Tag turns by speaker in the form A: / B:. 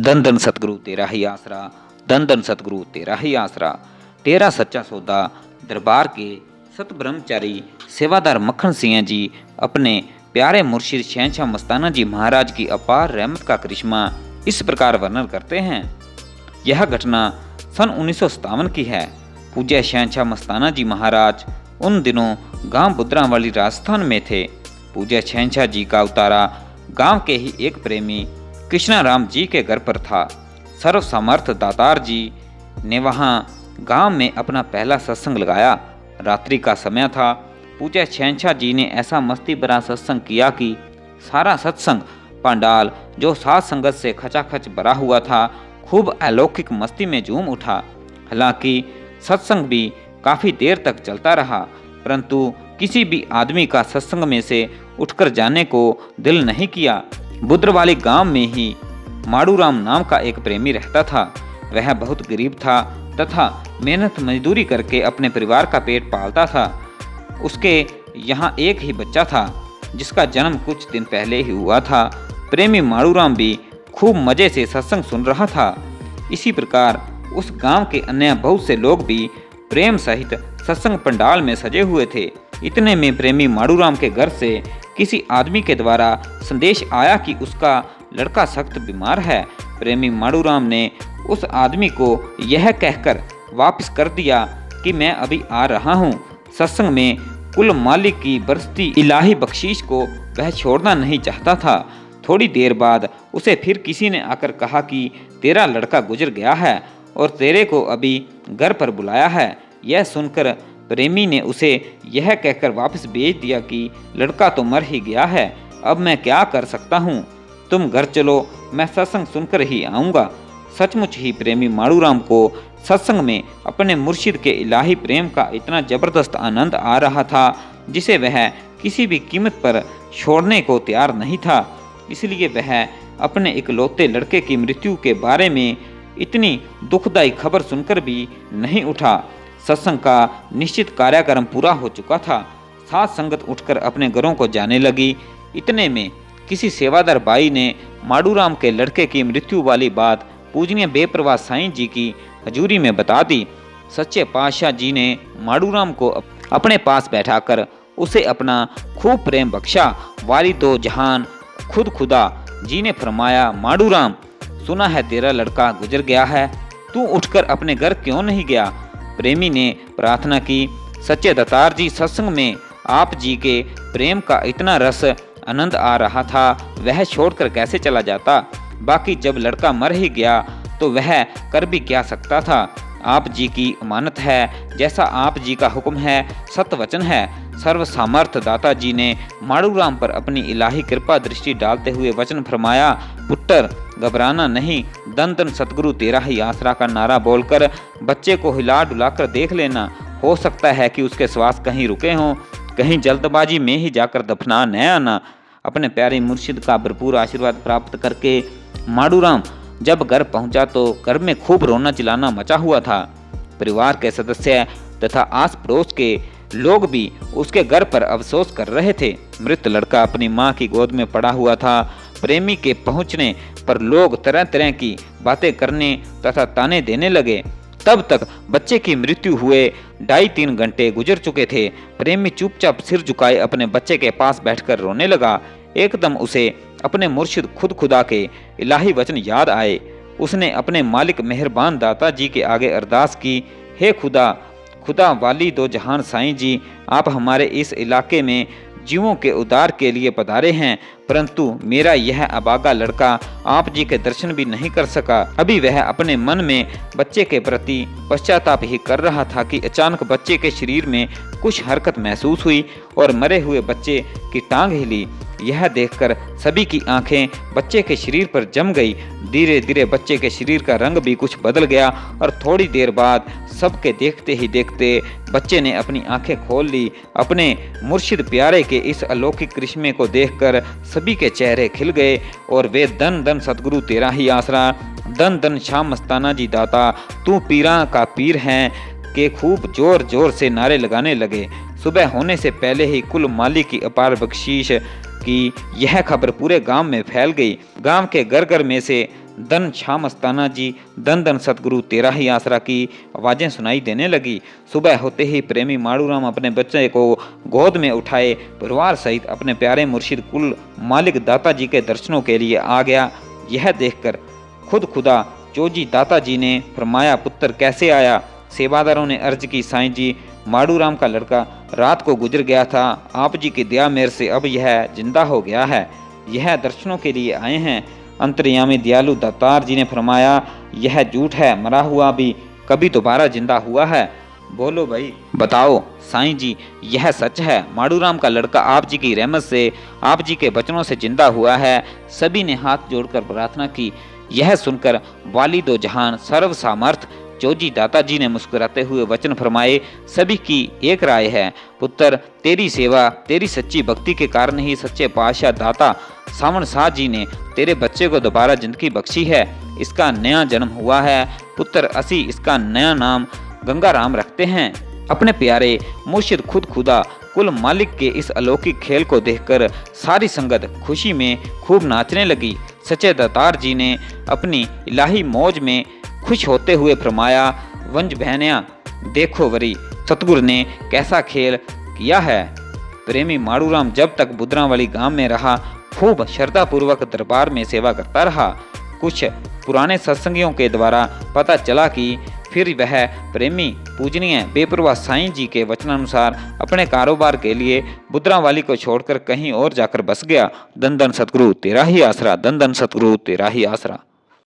A: धन धन सतगुरु तेरा ही आसरा, धन धन सतगुरु तेरा ही आसरा। तेरा सच्चा सौदा दरबार के सत ब्रह्मचारी सेवादार मक्खन सिंह जी अपने प्यारे मुर्शिद शहंशाह मस्ताना जी महाराज की अपार रहमत का करिश्मा इस प्रकार वर्णन करते हैं। यह घटना सन 1957 की है। पूज्य शहंशाह मस्ताना जी महाराज उन दिनों गांव बुद्रांवाली राजस्थान में थे। पूज्य शहंशाह जी का उतारा गांव के ही एक प्रेमी कृष्णाराम जी के घर पर था। सर्व समर्थ दातार जी ने वहां गांव में अपना पहला सत्संग लगाया। रात्रि का समय था। पूज्य शहंशाह जी ने ऐसा मस्ती भरा सत्संग किया कि सारा सत्संग पंडाल जो साध संगत से खचाखच भरा हुआ था खूब अलौकिक मस्ती में झूम उठा। हालांकि सत्संग भी काफी देर तक चलता रहा, परंतु किसी भी आदमी का सत्संग में से उठकर जाने को दिल नहीं किया। बुद्रवाली गांव में ही माड़ूराम नाम का एक प्रेमी रहता था। वह बहुत गरीब था तथा मेहनत मजदूरी करके अपने परिवार का पेट पालता था। उसके यहाँ एक ही बच्चा था जिसका जन्म कुछ दिन पहले ही हुआ था। प्रेमी माड़ूराम भी खूब मजे से सत्संग सुन रहा था। इसी प्रकार उस गांव के अन्य बहुत से लोग भी प्रेम सहित सत्संग पंडाल में सजे हुए थे। इतने में प्रेमी माड़ूराम के घर से किसी आदमी के द्वारा संदेश आया कि उसका लड़का सख्त बीमार है। प्रेमी माड़ूराम ने उस आदमी को यह कहकर वापस कर दिया कि मैं अभी आ रहा हूँ। सत्संग में कुल मालिक की बरसती इलाही बख्शीश को वह छोड़ना नहीं चाहता था। थोड़ी देर बाद उसे फिर किसी ने आकर कहा कि तेरा लड़का गुजर गया है और तेरे को अभी घर पर बुलाया है। यह सुनकर प्रेमी ने उसे यह कहकर वापस भेज दिया कि लड़का तो मर ही गया है, अब मैं क्या कर सकता हूँ। तुम घर चलो, मैं सत्संग सुनकर ही आऊँगा। सचमुच ही प्रेमी माड़ूराम को सत्संग में अपने मुर्शिद के इलाही प्रेम का इतना जबरदस्त आनंद आ रहा था जिसे वह किसी भी कीमत पर छोड़ने को तैयार नहीं था। इसलिए वह अपने इकलौते लड़के की मृत्यु के बारे में इतनी दुखदायी खबर सुनकर भी नहीं उठा। सत्संग का निश्चित कार्यक्रम पूरा हो चुका था। साथ संगत उठकर अपने घरों को जाने लगी। इतने में किसी सेवादार बाई ने माड़ूराम के लड़के की मृत्यु वाली बात पूजनीय बेपरवाह साईं जी की हजूरी में बता दी। सच्चे पातशाह जी ने माड़ूराम को अपने पास बैठाकर उसे अपना खूब प्रेम बख्शा। वाली दो जहान खुद खुदा जी ने फरमाया, माड़ूराम सुना है तेरा लड़का गुजर गया है, तू उठकर अपने घर क्यों नहीं गया। प्रेमी ने प्रार्थना की, सच्चे दातार जी सत्संग में आप जी के प्रेम का इतना रस आनंद आ रहा था, वह छोड़कर कैसे चला जाता। बाकी जब लड़का मर ही गया तो वह कर भी क्या सकता था। आप जी की अमानत है, जैसा आप जी का हुक्म है सत्य वचन है। सर्व सामर्थ दाता जी ने माड़ूराम पर अपनी इलाही कृपा दृष्टि डालते हुए वचन फरमाया, पुत्र घबराना नहीं, धन धन सतगुरु तेरा ही आसरा का नारा बोलकर बच्चे को हिला डुलाकर देख लेना। हो सकता है कि उसके श्वास कहीं रुके हों, कहीं जल्दबाजी में ही जाकर दफना न आना। अपने प्यारे मुर्शिद का भरपूर आशीर्वाद प्राप्त करके माड़ूराम जब घर पहुंचा तो घर में खूब रोना चिल्लाना मचा हुआ था। परिवार के सदस्य तथा आस पड़ोस के लोग भी उसके घर पर अफसोस कर रहे थे। मृत लड़का अपनी मां की गोद में पड़ा हुआ था। प्रेमी के पहुंचने पर लोग तरह तरह की बातें करने तथा ताने देने लगे। तब तक बच्चे की मृत्यु हुए 2.5-3 घंटे गुजर चुके थे। प्रेमी चुपचाप सिर झुकाए अपने बच्चे के पास बैठकर रोने लगा। एकदम उसे अपने मुर्शिद खुद खुदा के इलाही वचन याद आए। उसने अपने मालिक मेहरबान दाता जी के आगे अरदास की, हे खुदा, खुदा वाली दो जहान साईं जी, आप हमारे इस इलाके में जीवों के उद्धार के लिए पधारे हैं, परंतु मेरा यह अभागा लड़का आप जी के दर्शन भी नहीं कर सका। अभी वह अपने मन में बच्चे के प्रति पश्चाताप ही कर रहा था कि अचानक बच्चे के शरीर में कुछ हरकत महसूस हुई और मरे हुए बच्चे की टांग हिली। यह देखकर सभी की आंखें बच्चे के शरीर पर जम गई। धीरे धीरे बच्चे के शरीर का रंग भी कुछ बदल गया और थोड़ी देर बाद सबके देखते ही देखते बच्चे ने अपनी आंखें खोल ली। अपने मुर्शिद प्यारे के इस अलौकिक करिश्मे को देखकर सभी के चेहरे खिल गए और वे धन धन सतगुरु तेरा ही आसरा, धन धन शाह मस्ताना जी दाता, तू पीरा का पीर है के खूब जोर जोर से नारे लगाने लगे। सुबह होने से पहले ही कुल मालिक की अपार बख्शीश की यह खबर पूरे गांव में फैल गई। गांव के घर घर में से धन शाम मस्ताना जी, धन धन सतगुरु तेरा ही आसरा की आवाज़ें सुनाई देने लगी। सुबह होते ही प्रेमी माड़ूराम अपने बच्चे को गोद में उठाए परिवार सहित अपने प्यारे मुर्शिद कुल मालिक दाता जी के दर्शनों के लिए आ गया। यह देखकर खुद खुदा चोजी दाता जी ने फरमाया, पुत्र कैसे आया? सेवादारों ने अर्ज की, साईं जी माड़ूराम का लड़का रात को गुजर गया था, आप जी की दया मेर से अब यह जिंदा हो गया है, यह दर्शनों के लिए आए हैं। अंतर्यामी दयालु दातार जी ने फरमाया, यह झूठ है, मरा हुआ भी कभी दोबारा जिंदा हुआ है। बोलो भाई बताओ साईं जी, यह सच है? माड़ूराम का लड़का आप जी की रहमत से, आप जी के वचनों से जिंदा हुआ है। सभी ने हाथ जोड़कर प्रार्थना की। यह सुनकर वाली दो जहान सर्व सामर्थ चोजी दाता जी ने मुस्कुराते हुए वचन फरमाए, सभी की एक राय है पुत्र, तेरी सेवा तेरी सच्ची भक्ति के कारण ही सच्चे पातशाह दाता सावन शाह जी ने तेरे बच्चे को दोबारा जिंदगी बख्शी है। इसका नया जन्म हुआ है पुत्र, असी इसका नया नाम गंगाराम रखते हैं। अपने प्यारे मुर्शिद खुद खुदा कुल मालिक के इस अलौकिक खेल को देखकर सारी संगत खुशी में खूब नाचने लगी। सच्चे दातार जी ने अपनी इलाही मौज में खुश होते हुए फरमाया, वंज बहनिया देखो वरी सतगुरु ने कैसा खेल किया है। प्रेमी माड़ूराम जब तक बुदरावाली गांव में रहा खूब श्रद्धापूर्वक दरबार में सेवा करता रहा। कुछ पुराने सत्संगियों के द्वारा पता चला कि फिर वह प्रेमी पूजनीय बेपरवाह साईं जी के वचनानुसार अपने कारोबार के लिए बुदरावाली को छोड़कर कहीं और जाकर बस गया। धन धन सतगुरु तेरा ही आसरा, धन धन सतगुरु तेरा ही आसरा।